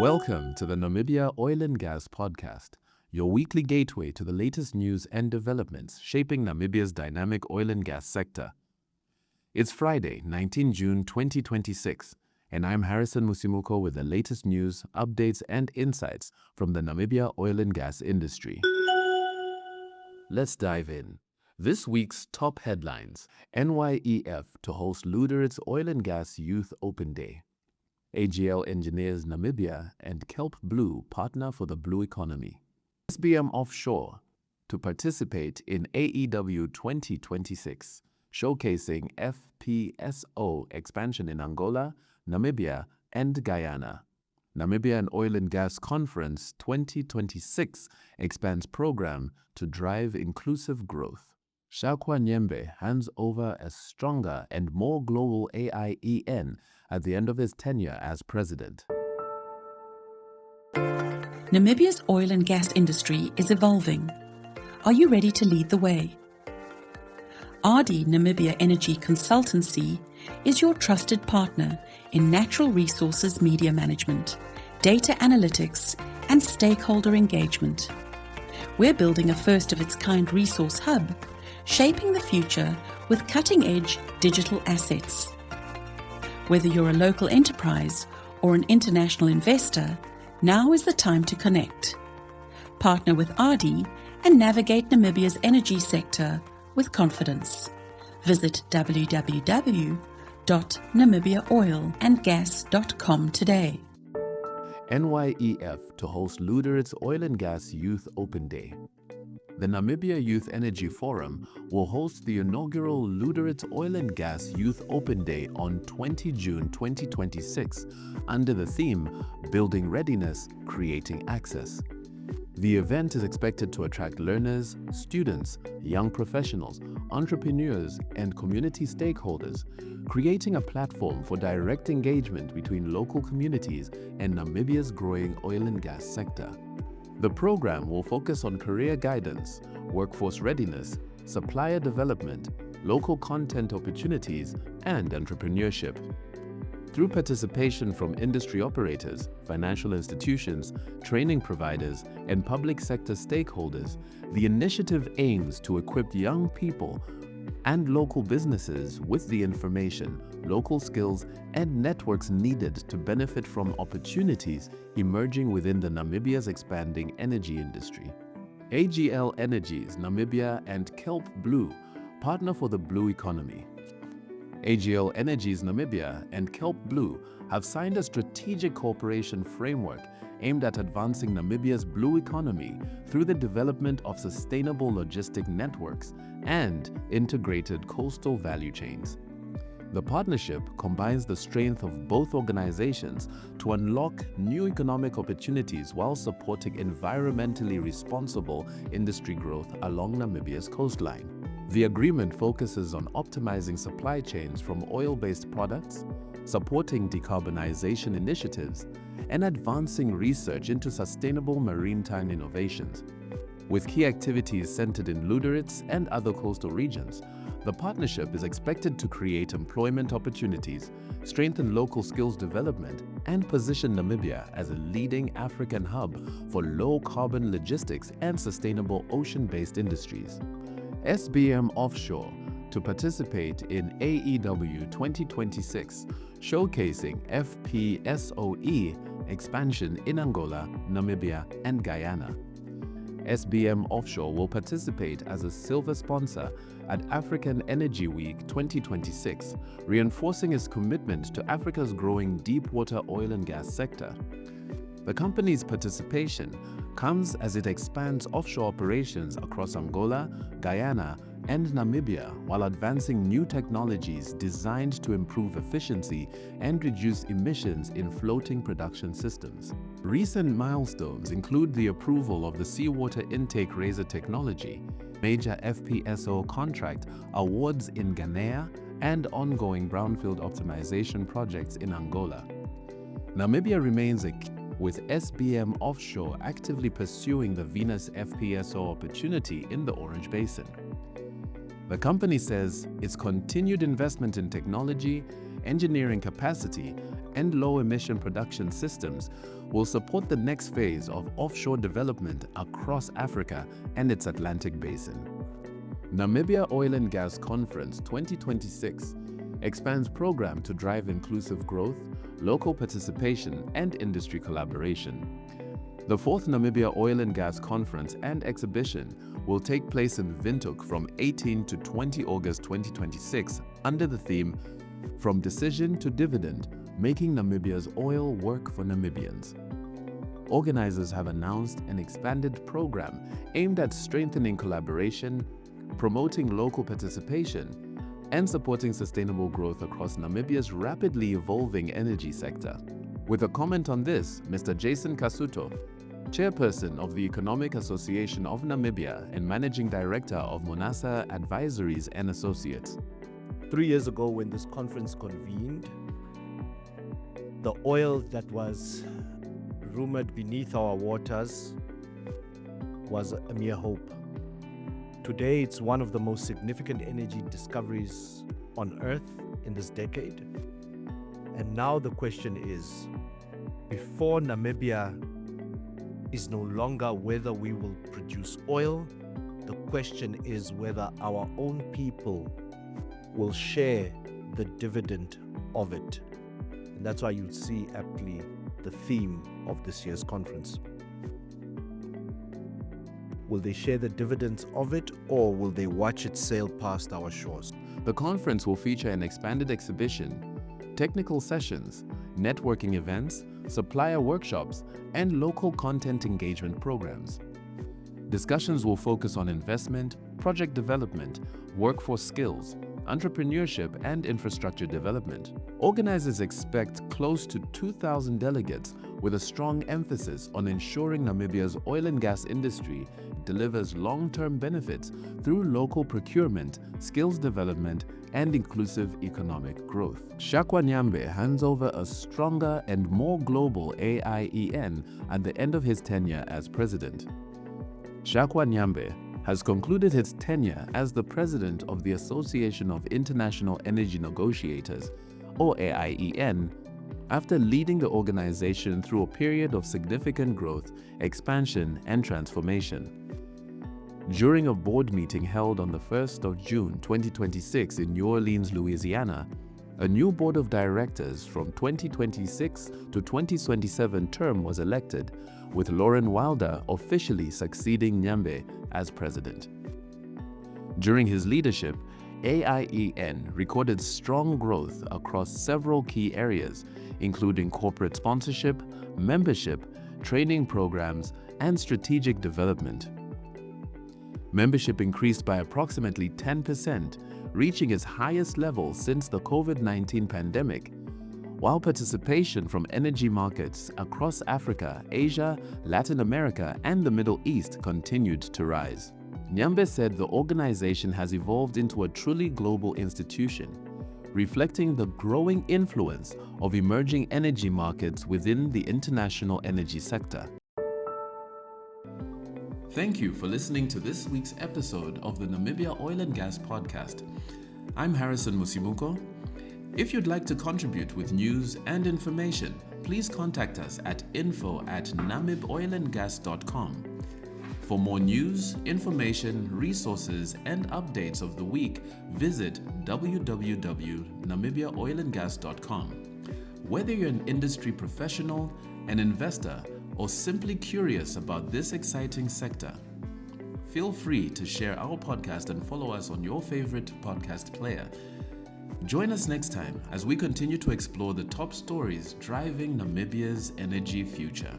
Welcome to the Namibia Oil and Gas podcast, your weekly gateway to the latest news and developments shaping Namibia's dynamic oil and gas sector. It's Friday, 19 June 2026, and I'm Harrison Musimuko with the latest news, updates, and insights from the Namibia oil and gas industry. Let's dive in. This week's top headlines: NYEF to host Lüderitz Oil and Gas Youth Open Day. AGL engineers Namibia and Kelp partner for the blue economy. SBM Offshore to participate in AEW 2026, showcasing FPSO Expansion in Angola, Namibia and Guyana. Namibia and Oil and Gas Conference 2026 expands program to drive inclusive growth. Shakwa Nyembe hands over a stronger and more global AIEN at the end of his tenure as president. Namibia's oil and gas industry is evolving. Are you ready to lead the way? RD Namibia Energy Consultancy is your trusted partner in natural resources media management, data analytics, and stakeholder engagement. We're building a first-of-its-kind resource hub, shaping the future with cutting-edge digital assets. Whether you're a local enterprise or an international investor, now is the time to connect. Partner with RD and navigate Namibia's energy sector with confidence. Visit www.namibiaoilandgas.com today. NYEF to host Lüderitz Oil and Gas Youth Open Day. The Namibia Youth Energy Forum will host the inaugural Lüderitz Oil and Gas Youth Open Day on 20 June 2026 under the theme Building Readiness, Creating Access. The event is expected to attract learners, students, young professionals, entrepreneurs, and community stakeholders, creating a platform for direct engagement between local communities and Namibia's growing oil and gas sector. The program will focus on career guidance, workforce readiness, supplier development, local content opportunities, and entrepreneurship. Through participation from industry operators, financial institutions, training providers, and public sector stakeholders, the initiative aims to equip young people and local businesses with the information, local skills, and networks needed to benefit from opportunities emerging within the Namibia's expanding energy industry. AGL Energies Namibia and Kelp partner for the blue economy. AGL Energies Namibia and Kelp have signed a strategic cooperation framework aimed at advancing Namibia's blue economy through the development of sustainable logistic networks and integrated coastal value chains. The partnership combines the strength of both organizations to unlock new economic opportunities while supporting environmentally responsible industry growth along Namibia's coastline. The agreement focuses on optimizing supply chains from oil-based products, supporting decarbonization initiatives, and advancing research into sustainable maritime innovations. With key activities centered in Lüderitz and other coastal regions, the partnership is expected to create employment opportunities, strengthen local skills development, and position Namibia as a leading African hub for low-carbon logistics and sustainable ocean-based industries. SBM Offshore to participate in AEW 2026, showcasing FPSO Expansion in Angola, Namibia and Guyana. SBM Offshore will participate as a silver sponsor at African Energy Week 2026, reinforcing its commitment to Africa's growing deep-water oil and gas sector. The company's participation comes as it expands offshore operations across Angola, Guyana, and Namibia while advancing new technologies designed to improve efficiency and reduce emissions in floating production systems. Recent milestones include the approval of the seawater intake razor technology, major FPSO contract awards in Ghana, and ongoing brownfield optimization projects in Angola. Namibia remains a key, with SBM Offshore actively pursuing the Venus FPSO opportunity in the Orange Basin. The company says its continued investment in technology, engineering capacity, and low-emission production systems will support the next phase of offshore development across Africa and its Atlantic basin. Namibia Oil and Gas Conference 2026 expands program to drive inclusive growth, local participation, and industry collaboration. The 4th Namibia Oil and Gas Conference and Exhibition will take place in Windhoek from 18 to 20 August 2026 under the theme From Decision to Dividend, Making Namibia's Oil Work for Namibians. Organizers have announced an expanded program aimed at strengthening collaboration, promoting local participation, and supporting sustainable growth across Namibia's rapidly evolving energy sector. With a comment on this, Mr. Jason Kasuto, Chairperson of the Economic Association of Namibia and Managing Director of Monasa Advisories and Associates. 3 years ago, when this conference convened, the oil that was rumored beneath our waters was a mere hope. Today, it's one of the most significant energy discoveries on Earth in this decade. And now the question is, before Namibia is no longer whether we will produce oil, the question is whether our own people will share the dividend of it. And that's why you'll see aptly the theme of this year's conference. Will they share the dividends of it, or will they watch it sail past our shores? The conference will feature an expanded exhibition, technical sessions, networking events, supplier workshops, and local content engagement programs. Discussions will focus on investment, project development, workforce skills, entrepreneurship, and infrastructure development. Organizers expect close to 2,000 delegates with a strong emphasis on ensuring Namibia's oil and gas industry delivers long-term benefits through local procurement, skills development, and inclusive economic growth. Shakwa Nyambe hands over a stronger and more global AIEN at the end of his tenure as president. Shakwa Nyambe has concluded his tenure as the president of the Association of International Energy Negotiators, or AIEN, after leading the organization through a period of significant growth, expansion, and transformation. During a board meeting held on the 1st of June 2026 in New Orleans, Louisiana, a new board of directors from 2026 to 2027 term was elected, with Lauren Wilder officially succeeding Nyambe as president. During his leadership, AIEN recorded strong growth across several key areas, including corporate sponsorship, membership, training programs, and strategic development. Membership increased by approximately 10%, reaching its highest level since the COVID-19 pandemic, while participation from energy markets across Africa, Asia, Latin America, and the Middle East continued to rise. Nyambe said the organization has evolved into a truly global institution, reflecting the growing influence of emerging energy markets within the international energy sector. Thank you for listening to this week's episode of the Namibia Oil and Gas podcast. I'm Harrison Musimuko. If you'd like to contribute with news and information, please contact us at info@namiboilandgas.com. For more news, information, resources, and updates of the week, visit www.namibiaoilandgas.com. Whether you're an industry professional, an investor, or simply curious about this exciting sector, feel free to share our podcast and follow us on your favorite podcast player. Join us next time as we continue to explore the top stories driving Namibia's energy future.